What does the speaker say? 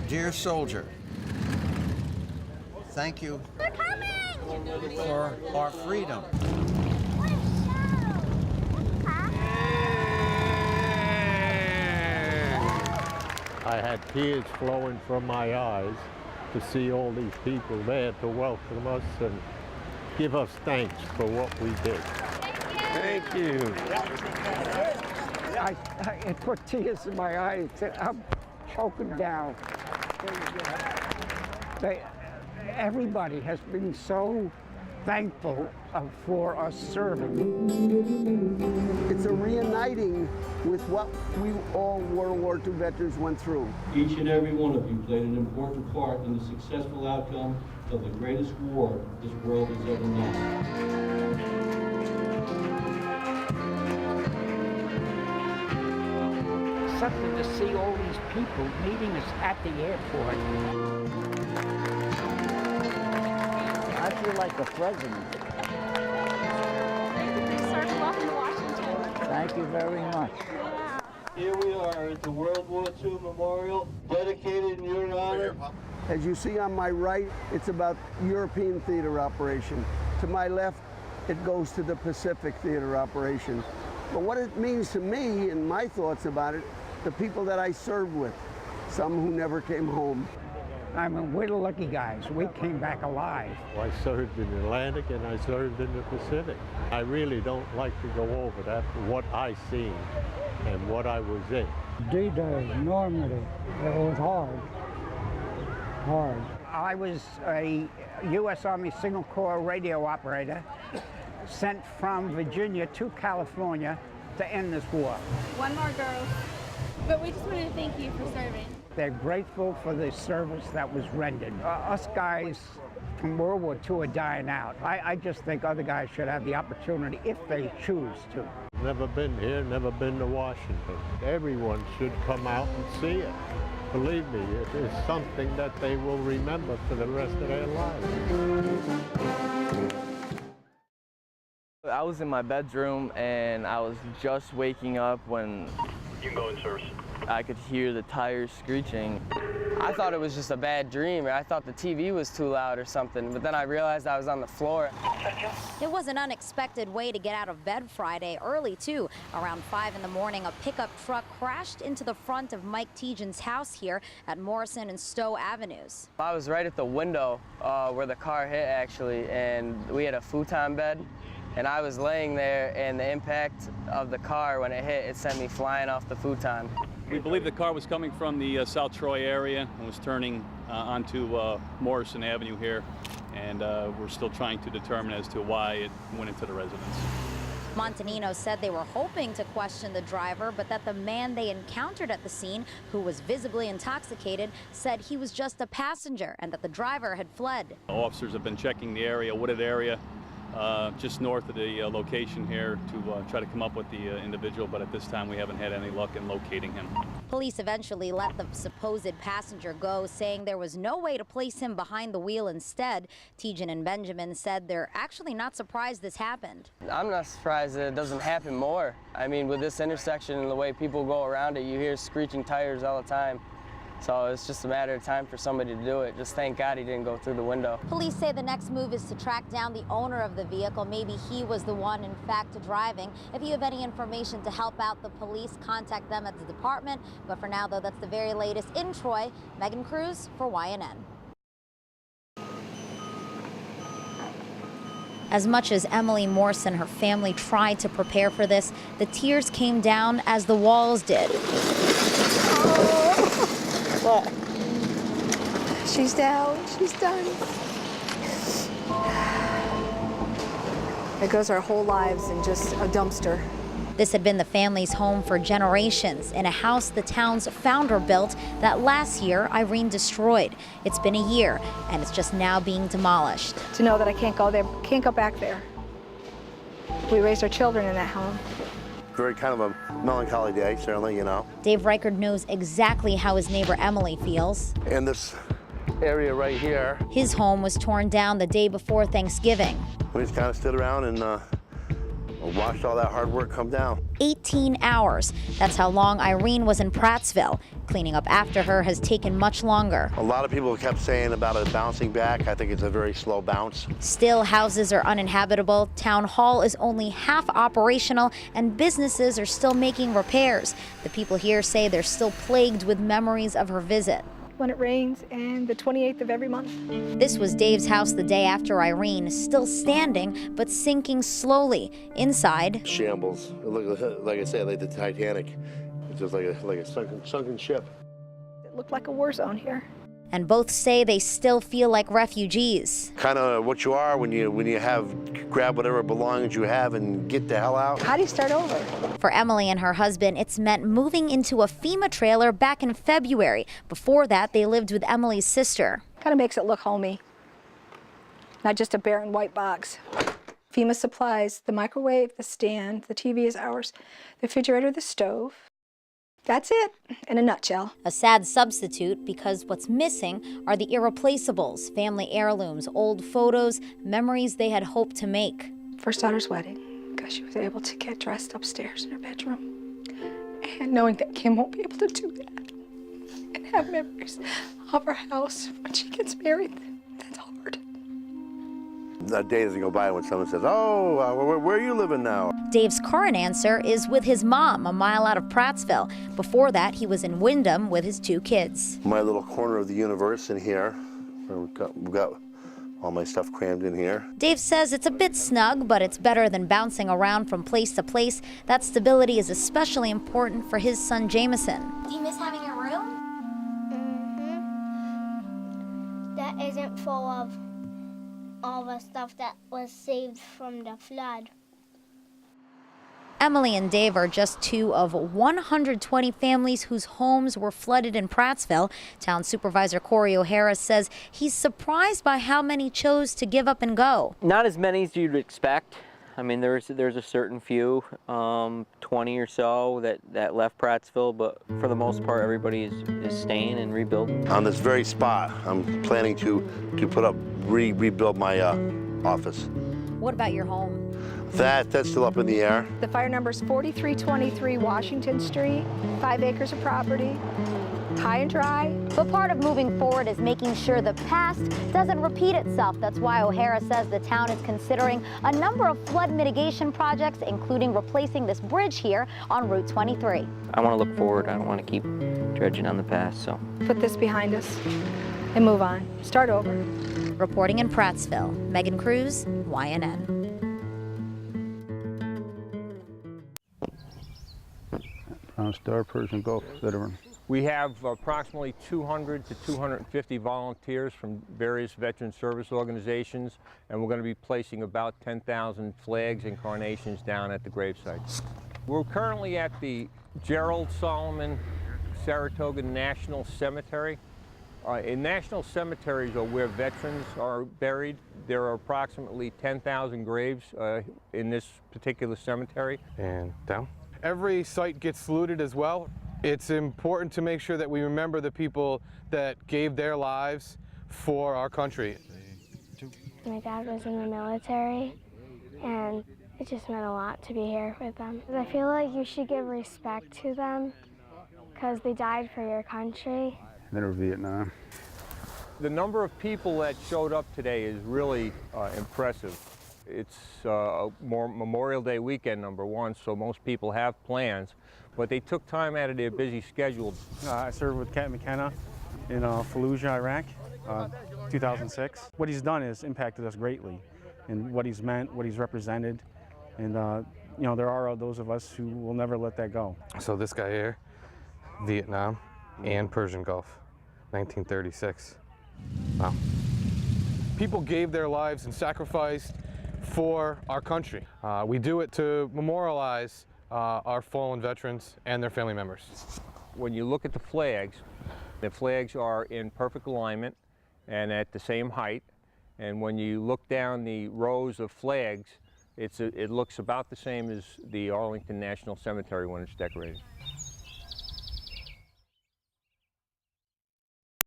Dear soldier, thank you for our freedom. I had tears flowing from my eyes to see all these people there to welcome us and give us thanks for what we did. Thank you. It put tears in my eyes. I'm choking down. Everybody has been so thankful for us serving. It's a reuniting with what we all World War II veterans went through. Each and every one of you played an important part in the successful outcome of the greatest war this world has ever known. Something to see all these people meeting us at the airport. I feel like the president. Sir, welcome to Washington. Thank you very much. Here we are at the World War II Memorial, dedicated in your honor. As you see on my right, it's about European theater operation. To my left, it goes to the Pacific theater operation. But what it means to me and my thoughts about it, the people that I served with, some who never came home. I mean, we're the lucky guys. We came back alive. I served in the Atlantic and I served in the Pacific. I really don't like to go over that, what I seen and what I was in. D-Day, Normandy, it was hard. Hard. I was a U.S. Army Signal Corps radio operator sent from Virginia to California to end this war. One more, girls. But we just wanted to thank you for serving. They're grateful for the service that was rendered. Us guys from World War II are dying out. I just think other guys should have the opportunity if they choose to. Never been here, never been to Washington. Everyone should come out and see it. Believe me, it is something that they will remember for the rest of their lives. I was in my bedroom and I was just waking up when You can go in, service. I could hear the tires screeching. I thought it was just a bad dream, or I thought the TV was too loud or something, but then I realized I was on the floor. It was an unexpected way to get out of bed Friday early, too. Around 5 in the morning, a pickup truck crashed into the front of Mike Tejan's house here at Morrison and Stowe Avenues. I was right at the window where the car hit, actually, and we had a futon bed. And I was laying there, and the impact of the car, when it hit, it sent me flying off the futon. We believe the car was coming from the South Troy area and was turning onto Morrison Avenue here. And we're still trying to determine as to why it went into the residence. Montanino said they were hoping to question the driver, but that the man they encountered at the scene, who was visibly intoxicated, said he was just a passenger and that the driver had fled. Officers have been checking the area, wooded area, just north of the location here to try to come up with the individual, but at this time we haven't had any luck in locating him. Police eventually let the supposed passenger go, saying there was no way to place him behind the wheel instead. Tejan and Benjamin said they're actually not surprised this happened. I'm not surprised that it doesn't happen more. I mean, with this intersection and the way people go around it, you hear screeching tires all the time. So it's just a matter of time for somebody to do it. Just thank God he didn't go through the window. Police say the next move is to track down the owner of the vehicle. Maybe he was the one, in fact, driving. If you have any information to help out the police, contact them at the department. But for now, though, that's the very latest in Troy. Megan Cruz for YNN. As much as Emily Morse and her family tried to prepare for this, the tears came down as the walls did. What? She's down. She's done. It goes our whole lives in just a dumpster. This had been the family's home for generations, in a house the town's founder built that last year Irene destroyed. It's been a year, and it's just now being demolished. To know that I can't go there, can't go back there. We raised our children in that home. Very kind of a melancholy day, certainly, you know. Dave Reichard knows exactly how his neighbor Emily feels. In this area right here, His home was torn down the day before Thanksgiving. we just kind of stood around and Watched all that hard work come down. 18 hours. That's how long Irene was in Prattsville. Cleaning up after her has taken much longer. A lot of people kept saying about it bouncing back. I think it's a very slow bounce. Still, houses are uninhabitable, town hall is only half operational, and businesses are still making repairs. The people here say they're still plagued with memories of her visit. When it rains, and the 28th of every month. This was Dave's house the day after Irene, still standing, but sinking slowly. Inside, Shambles. It looked, like I said, like the Titanic. It's just like a sunken ship. It looked like a war zone here. and both say they still feel like refugees. Kind of what you are when you grab whatever belongings you have and get the hell out. How do you start over? For Emily and her husband, it's meant moving into a FEMA trailer back in February. Before that, they lived with Emily's sister. Kind of makes it look homey, not just a barren white box. FEMA supplies the microwave, the stand, the TV is ours, the refrigerator, the stove. That's it, in a nutshell. A sad substitute because what's missing are the irreplaceables, family heirlooms, old photos, memories they had hoped to make. First daughter's wedding, because she was able to get dressed upstairs in her bedroom. And knowing that Kim won't be able to do that and have memories of her house when she gets married, that's hard. That day doesn't go by when someone says, oh, where are you living now? Dave's current answer is with his mom, a mile out of Prattsville. Before that, he was in Wyndham with his 2 kids. My little corner of the universe in here. We've got all my stuff crammed in here. Dave says it's a bit snug, but it's better than bouncing around from place to place. That stability is especially important for his son, Jameson. Do you miss having your room? That isn't full of all the stuff that was saved from the flood. Emily and Dave are just 2 of 120 families whose homes were flooded in Prattsville. Town Supervisor Corey O'Hara says he's surprised by how many chose to give up and go. Not as many as you'd expect. I mean, there's a certain few, 20 or so that left Prattsville, but for the most part, everybody is staying and rebuilding. On this very spot, I'm planning to rebuild my office. What about your home? That's still up in the air. The fire number's 4323 Washington Street, 5 acres of property, high and dry. But part of moving forward is making sure the past doesn't repeat itself. That's why O'Hara says the town is considering a number of flood mitigation projects, including replacing this bridge here on Route 23. I want to look forward. I don't want to keep dredging on the past, so. Put this behind us and move on. Start over. Reporting in Prattsville, Megan Cruz, YNN. Brown Star, Persian Gulf veteran. We have approximately 200 to 250 volunteers from various veteran service organizations, and we're going to be placing about 10,000 flags and carnations down at the gravesites. We're currently at the Gerald Solomon Saratoga National Cemetery. In national cemeteries are where veterans are buried. There are approximately 10,000 graves in this particular cemetery. And down. Every site gets saluted as well. It's important to make sure that we remember the people that gave their lives for our country. My dad was in the military, and it just meant a lot to be here with them. I feel like you should give respect to them because they died for your country. They were Vietnam. The number of people that showed up today is really impressive. It's Memorial Day weekend, number one, so most people have plans, but they took time out of their busy schedule. I served with Captain McKenna in Fallujah, Iraq, 2006. What he's done has impacted us greatly in what he's meant, what he's represented, and you know, there are those of us who will never let that go. So this guy here, Vietnam and Persian Gulf, 1936. Wow. People gave their lives and sacrificed for our country. We do it to memorialize our fallen veterans and their family members. When you look at the flags are in perfect alignment and at the same height. And when you look down the rows of flags, it looks about the same as the Arlington National Cemetery when it's decorated.